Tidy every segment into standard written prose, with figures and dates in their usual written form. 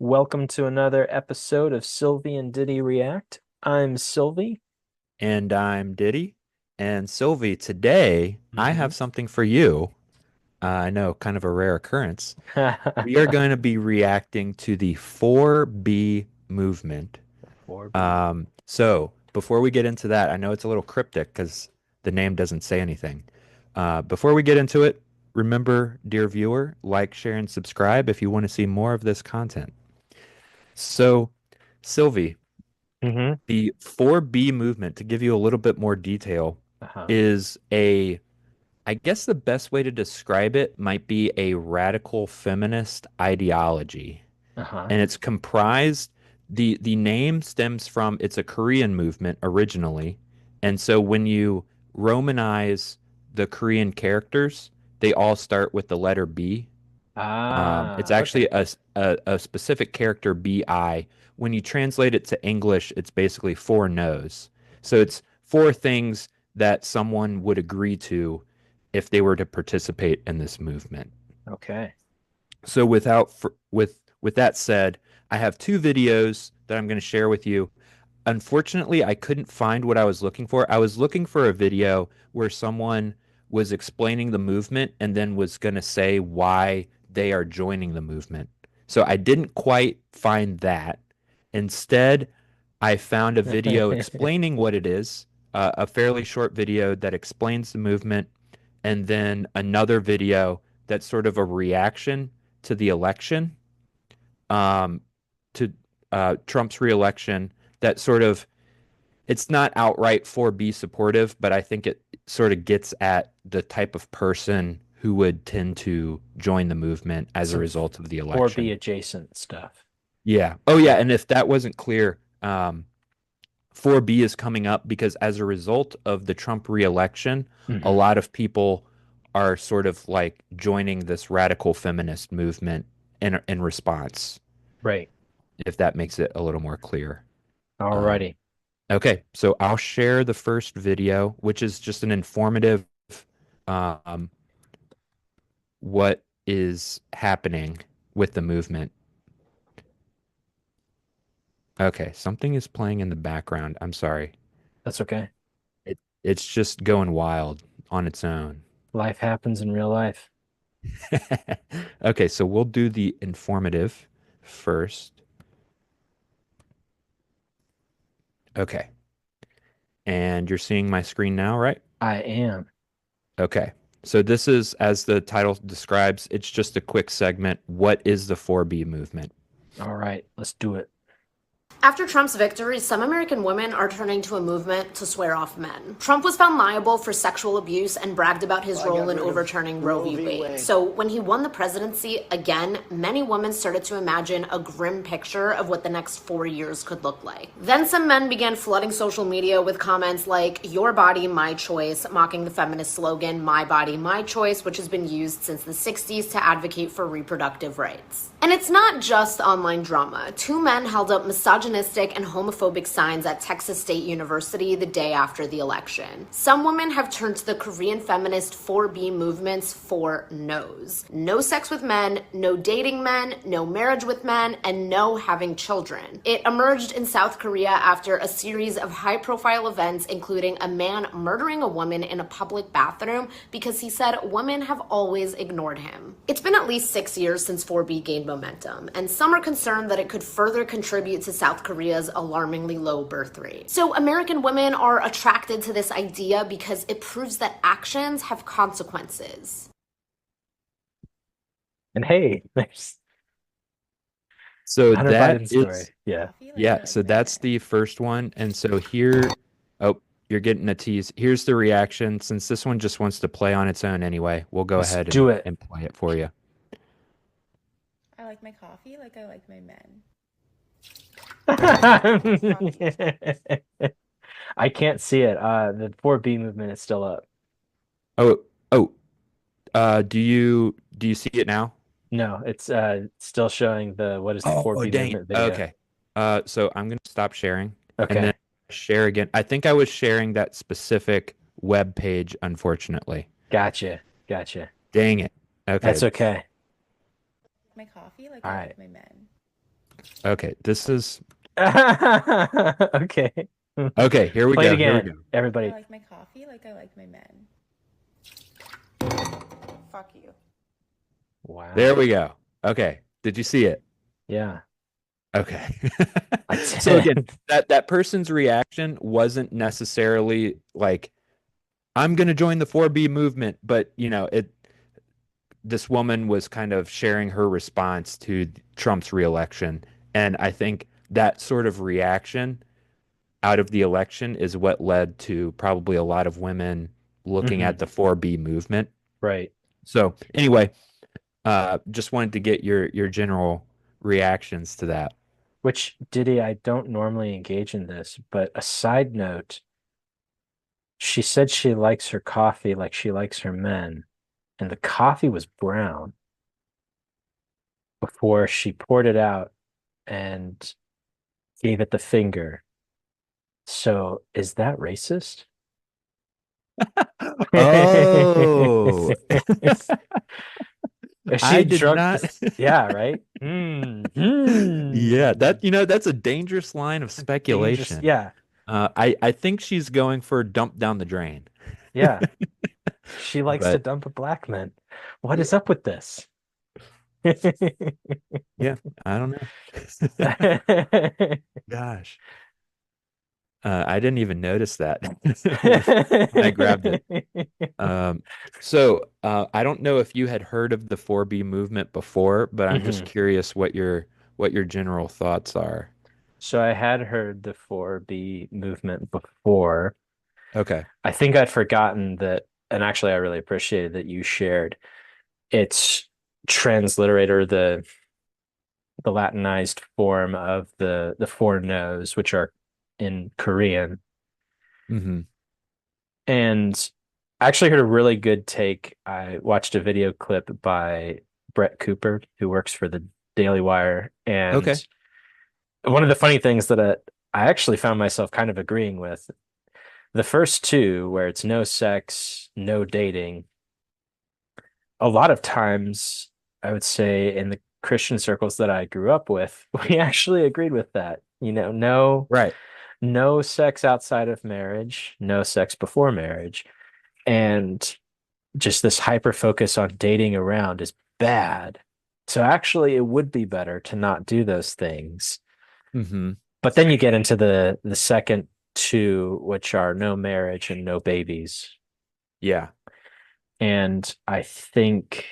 Welcome to another episode of Silvie and Didy React. I'm Silvie. And I'm Diddy. And Sylvie, today I Hmm have something for you. I know, kind of a rare occurrence. We are going to be reacting to the 4B movement. 4B. So before we get into that, I know it's a little cryptic because the name doesn't say anything. Before we get into it, remember, dear viewer, like, share, and subscribe if you want to see more of this content. So, Sylvie, hmm the 4B movement, to give you a little bit more detail, Uh-huh. is I guess the best way to describe it might be a radical feminist ideology. Uh-huh. And it's comprised, the name stems from, it's a Korean movement originally. And so when you Romanize the Korean characters, they all start with the letter B. It's Okay. actually a specific character, BI. When you translate it to English, it's basically four no's. So it's four things that someone would agree to if they were to participate in this movement. Okay. So with that said, I have two videos that I'm going to share with you. Unfortunately, I couldn't find what I was looking for. I was looking for a video where someone was explaining the movement and then was going to say why they are joining the movement. So I didn't quite find that. Instead, I found a video explaining what it is, a fairly short video that explains the movement, and then another video that's sort of a reaction to the election, um, to Trump's reelection, that sort of it's not outright 4B supportive, but I think it sort of gets at the type of person who would tend to join the movement as a Some result of the 4B election. adjacent stuff. Yeah. Oh, yeah. Yeah. And if that wasn't clear, 4B is coming up because as a result of the Trump reelection, a hmm lot of people are sort of like joining this radical feminist movement in response, Right. if that makes it a little more clear. Um, Alrighty. Okay, so I'll share the first video, which is just an informative um, what is happening with the movement. Okay, something is playing in the background. I'm sorry. That's okay. It's just going wild on its own. Life happens in real life. Okay, so we'll do the informative first. Okay, and you're seeing my screen now, right? I am. Okay. So this is, as the title describes, it's just a quick segment. What is the 4B movement? All right. Let's do it. After Trump's victory, some American women are turning to a movement to swear off men. Trump was found liable for sexual abuse and bragged about his role in overturning Roe v. Wade. So when he won the presidency again, many women started to imagine a grim picture of what the next 4 years could look like. Then some men began flooding social media with comments like, "Your body, my choice," mocking the feminist slogan, "My body, my choice," which has been used since the 60s to advocate for reproductive rights. And it's not just online drama. Two men held up misogynistic and homophobic signs at Texas State University the day after the election. Some women have turned to the Korean feminist 4B movement's four no's. No sex with men, no dating men, no marriage with men, and no having children. It emerged in South Korea after a series of high-profile events, including a man murdering a woman in a public bathroom because he said women have always ignored him. It's been at least 6 years since 4B gained momentum, and some are concerned that it could further contribute to South Korea's alarmingly low birth rate. So American women are attracted to this idea because it proves that actions have consequences. And hey, there's So Hunter that Biden story. is, Yeah. yeah, so that's the first one. And so here, oh, you're getting a tease. Here's the reaction. Since this one just wants to play on its own anyway, we'll go Let's ahead do it. and play it for you. I like my coffee like I like my men. I can't see it. The 4B movement is still up. Oh, oh, do you see it now? No, it's still showing the what is the Oh, 4B dang it. movement video. Okay. So I'm gonna stop sharing and then Okay. share again. I think I was sharing that specific web page, unfortunately. Gotcha. Gotcha. Dang it. That's Okay. okay. My coffee like All I right. like my men. Okay, this is Okay. okay. Here we Play it go. Here we again, go. I everybody. like my coffee like I like my men. Fuck you. There Wow. we go. Okay. Did you see it? Yeah, Okay. I So again, did. that person's reaction wasn't necessarily like, I'm going to join the 4B movement, but this woman was kind of sharing her response to Trump's reelection. And I think that sort of reaction out of the election is what led to probably a lot of women looking Hmm. at the 4B movement. Right. So anyway, just wanted to get your general reactions to that. Which, Diddy, I don't normally engage in this, but a side note, she said she likes her coffee like she likes her men, and the coffee was brown before she poured it out and gave it the finger. So is that racist? Oh, Is I she did drunk not. this? Yeah, right? Yeah, that's a dangerous line of Dangerous. speculation. Yeah, I think she's going for dump down the drain. yeah. She likes to But dump a black man. What yeah, is up with this? yeah, I don't know. Gosh, I didn't even notice that when I grabbed it. Um, I don't know if you had heard of the 4B movement before, but I'm just Mhm. curious what your general thoughts are. So I had heard the 4B movement before. Okay. I think I'd forgotten that, and actually I really appreciated that you shared its transliterator, the Latinized form of the four no's, which are in Korean. Hmm. And I actually heard a really good take. I watched a video clip by Brett Cooper, who works for the Daily Wire. Okay. And one of the funny things that I actually found myself kind of agreeing with, the first two, where it's no sex, no dating, a lot of times I would say in the Christian circles that I grew up with, we actually agreed with that. Right. No sex outside of marriage, no sex before marriage. And just this hyper focus on dating around is bad. So actually it would be better to not do those things. Hmm. But then you get into the second two, which are no marriage and no babies. Yeah. And I think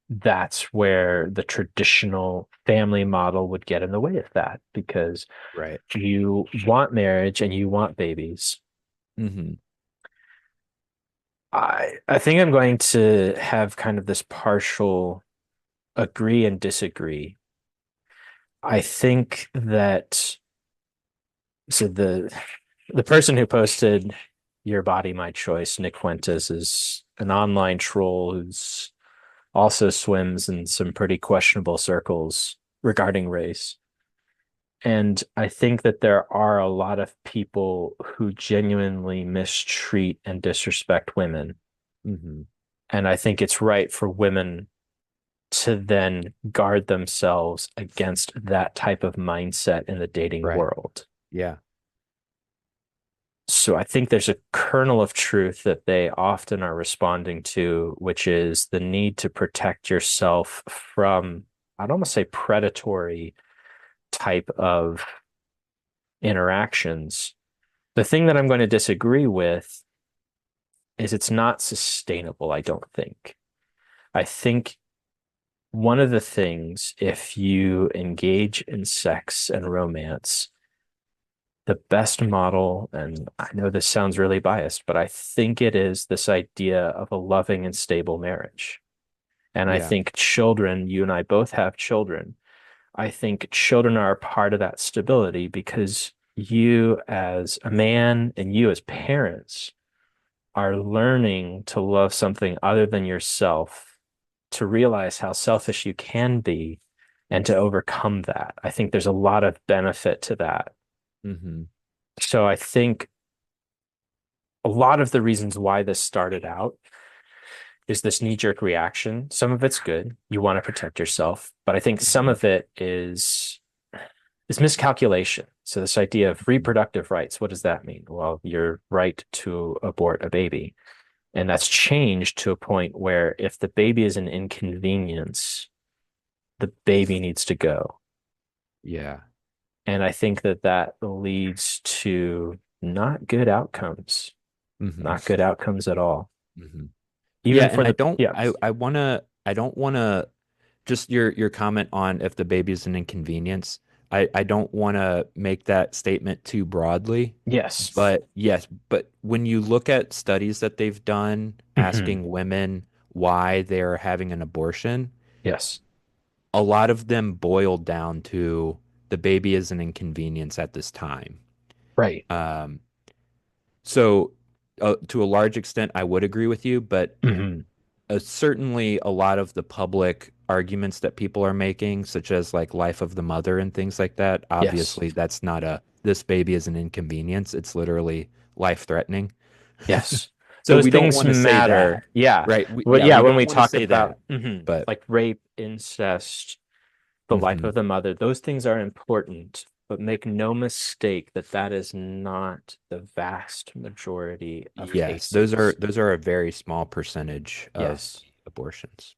that's where the traditional family model would get in the way of that because Right. you want marriage and you want babies. Hmm. I think I'm going to have kind of this partial agree and disagree. I think that so the person who posted Your Body, My Choice, Nick Fuentes, is an online troll who's also swims in some pretty questionable circles regarding race. And I think that there are a lot of people who genuinely mistreat and disrespect women. Hmm. And I think it's right for women to then guard themselves against that type of mindset in the dating Right. world. Yeah. So I think there's a kernel of truth that they often are responding to, which is the need to protect yourself from, I'd almost say, predatory type of interactions. The thing that I'm going to disagree with is it's not sustainable, I don't think. I think one of the things, if you engage in sex and romance, the best model, and I know this sounds really biased, but I think it is this idea of a loving and stable marriage. And I Yeah. think children, you and I both have children. I think children are a part of that stability because you as a man and you as parents are learning to love something other than yourself, to realize how selfish you can be and to overcome that. I think there's a lot of benefit to that. Hmm. So I think a lot of the reasons why this started out is this knee-jerk reaction. Some of it's good. You want to protect yourself, but I think some Hmm. of it is It's miscalculation. So this idea of reproductive rights, what does that mean? Well, your right to abort a baby. And that's changed to a point where if the baby is an inconvenience, the baby needs to go. Yeah. And I think that that leads to not good outcomes, Hmm. not good outcomes at all. Hmm. Yeah, Even and for the, yeah, I don't wanna just your comment on if the baby is an inconvenience. I don't want to make that statement too broadly, yes. but yes, but when you look at studies that they've done Hmm. asking women why they're having an abortion, Yes. a lot of them boil down to the baby is an inconvenience at this time. Right. Um, so to a large extent, I would agree with you, but Hmm. certainly a lot of the public arguments that people are making, such as like life of the mother and things like that, Yes. obviously that's not a this baby is an inconvenience. It's literally life threatening. Yes. So Those we don't things want to say that, matter. Yeah. right? Well, Yeah, yeah, we when don't we want to talk say about that, but like rape, incest, the life mhm. of the mother, those things are important, but make no mistake that that is not the vast majority of Yes, cases. those are a very small percentage of Yes. abortions.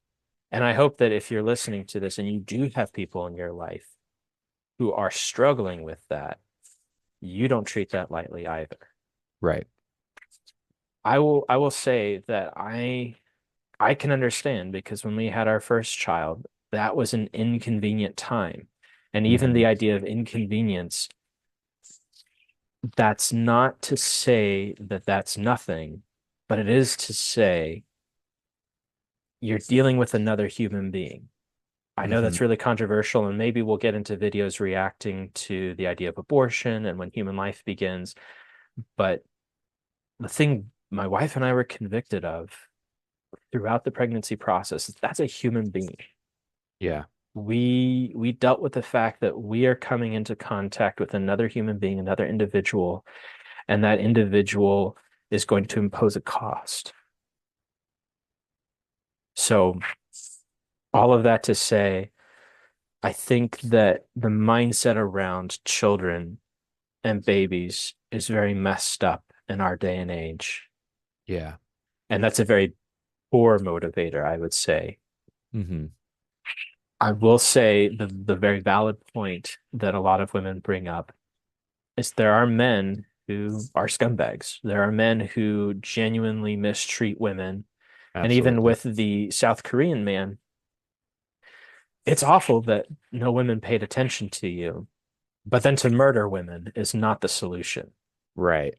And I hope that if you're listening to this and you do have people in your life who are struggling with that, you don't treat that lightly either. Right. I will say that I can understand because when we had our first child, that was an inconvenient time. And even the Hmm. idea of inconvenience, that's not to say that that's nothing, but it is to say you're dealing with another human being. I know Hmm. that's really controversial, and maybe we'll get into videos reacting to the idea of abortion and when human life begins. But the thing my wife and I were convicted of throughout the pregnancy process is that's a human being. Yeah. We dealt with the fact that we are coming into contact with another human being, another individual, and that individual is going to impose a cost. So all of that to say, I think that the mindset around children and babies is very messed up in our day and age. Yeah. And that's a very poor motivator, I would say. Hmm. I will say the very valid point that a lot of women bring up is there are men who are scumbags. There are men who genuinely mistreat women. And even Absolutely. with the South Korean man, it's awful that no women paid attention to you. But then to murder women is not the solution. Right.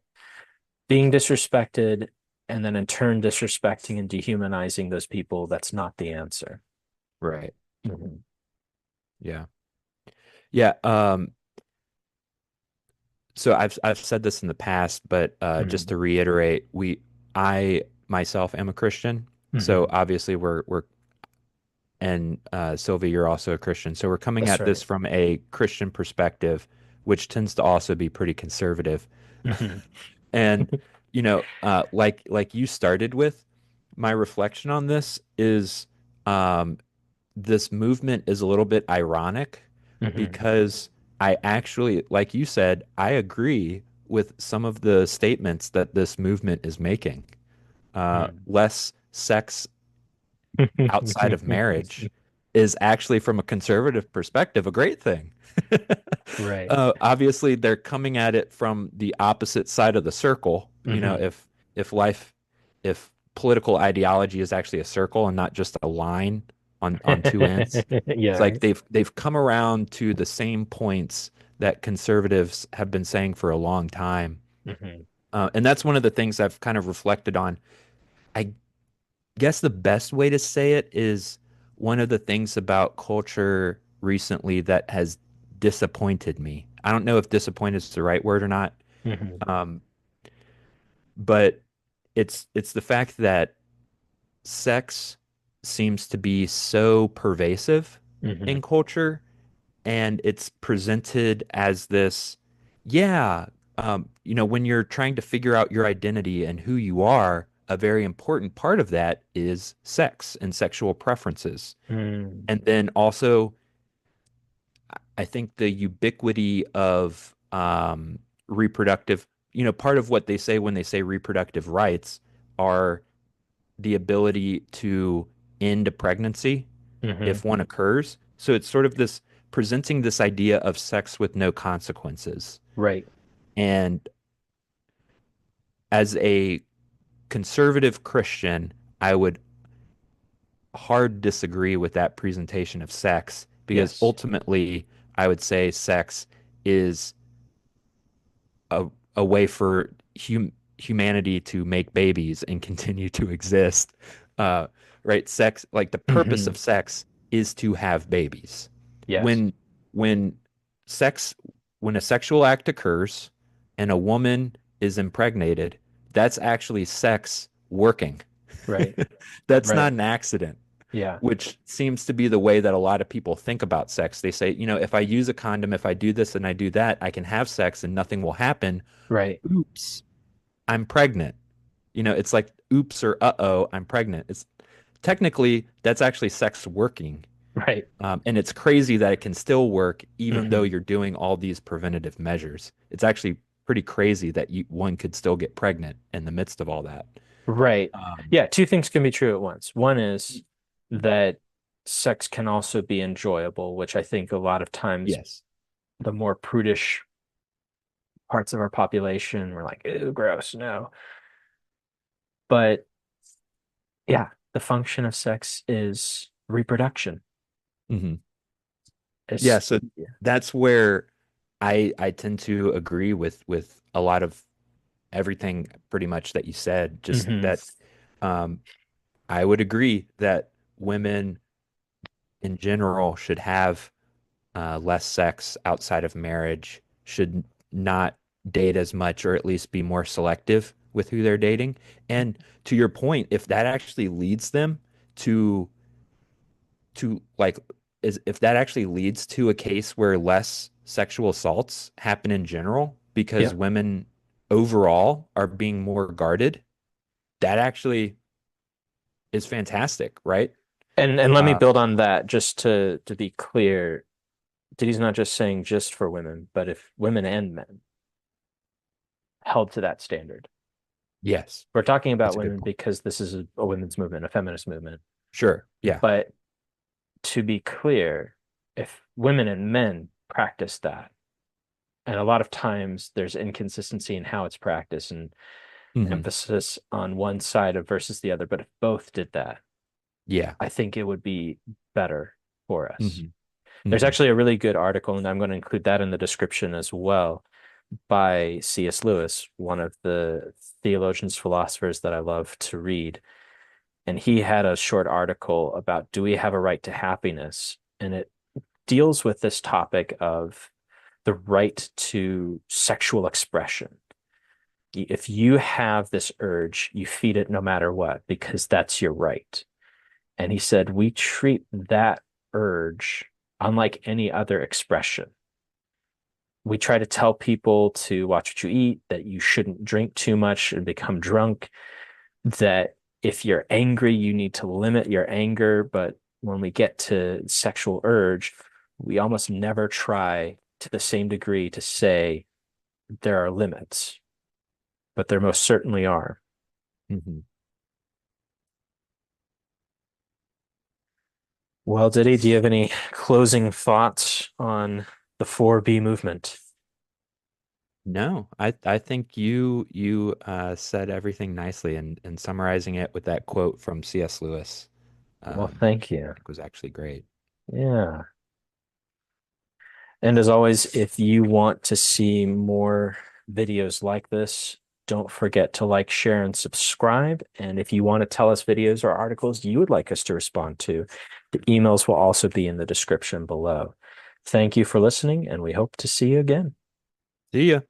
Being disrespected and then in turn disrespecting and dehumanizing those people, that's not the answer. Right. Mhm. Yeah. Yeah. So I've said this in the past, but just Mhm. to reiterate, I myself am a Christian. So Mhm. obviously we're and Sylvie, you're also a Christian. So we're coming That's at right. this from a Christian perspective, which tends to also be pretty conservative. Mhm. And like you started with, my reflection on this is um, this movement is a little bit ironic Mhm. because I actually, like you said, I agree with some of the statements that this movement is making. Mhm. Less sex outside of marriage is actually, from a conservative perspective, a great thing. Right. Obviously, they're coming at it from the opposite side of the circle. Mhm. If life, if political ideology is actually a circle and not just a line on two ends, Yeah, it's like right. they've come around to the same points that conservatives have been saying for a long time. Mhm. And that's one of the things I've kind of reflected on. I guess the best way to say it is one of the things about culture recently that has disappointed me. I don't know if disappointed is the right word or not, Mhm. um, but it's the fact that sex seems to be so pervasive Mhm. in culture, and it's presented as this, yeah, when you're trying to figure out your identity and who you are, a very important part of that is sex and sexual preferences. Mhm. And then also, I think the ubiquity of reproductive, part of what they say when they say reproductive rights are the ability to end a pregnancy Hmm. if one occurs. So it's sort of this presenting this idea of sex with no consequences. Right. And as a conservative Christian, I would hard disagree with that presentation of sex because Yes. ultimately I would say sex is a way for humanity to make babies and continue to exist. Uh, right? Sex, like the purpose Hmm. of sex is to have babies. Yes. When when sex when a sexual act occurs and a woman is impregnated, that's actually sex working. Right. That's Right. not an accident, Yeah. which seems to be the way that a lot of people think about sex. They say, if I use a condom, if I do this and I do that, I can have sex and nothing will happen. Right. Oops, I'm pregnant. It's like oops or uh-oh, I'm pregnant. It's technically that's actually sex working. Right. And it's crazy that it can still work even though Hmm. you're doing all these preventative measures. It's actually pretty crazy that one could still get pregnant in the midst of all that. Right. Um, Yeah, two things can be true at once. One is that sex can also be enjoyable, which I think a lot of times yes. the more prudish parts of our population were like, ew, gross, no. But yeah, the function of sex is reproduction. hmm Yeah, It's so that's where I tend to agree with a lot of everything pretty much that you said. Just hmm that um, I would agree that women in general should have less sex outside of marriage, should not date as much, or at least be more selective with who they're dating. And to your point, if that actually leads them to like if that actually leads to a case where less sexual assaults happen in general because Yeah. women overall are being more guarded, that actually is fantastic, right? And let me Uh, build on that just to be clear. Diddy's not just saying just for women, but if women and men held to that standard. yes, We're talking about that's a good women point. because this is a women's movement, a feminist movement. Sure. Yeah. But to be clear, if women and men practice that, and a lot of times there's inconsistency in how it's practiced and hmm emphasis on one side of versus the other, but if both did that, Yeah. I think it would be better for us. hmm There's hmm actually a really good article, and I'm going to include that in the description as well, by C.S. Lewis, one of the theologians, philosophers that I love to read. And he had a short article about do we have a right to happiness? And it deals with this topic of the right to sexual expression. If you have this urge, you feed it no matter what, because that's your right. And he said, we treat that urge unlike any other expression. We try to tell people to watch what you eat, that you shouldn't drink too much and become drunk, that if you're angry, you need to limit your anger. But when we get to sexual urge, we almost never try to the same degree to say there are limits, but there most certainly are. hmm Well, Diddy, do you have any closing thoughts on the 4B movement? No, I think you said everything nicely and summarizing it with that quote from C.S. Lewis, Well, I thank you. think was actually great. Yeah. And as always, if you want to see more videos like this, don't forget to like, share, and subscribe. And if you want to tell us videos or articles you would like us to respond to, the emails will also be in the description below. Thank you for listening, and we hope to see you again. See ya.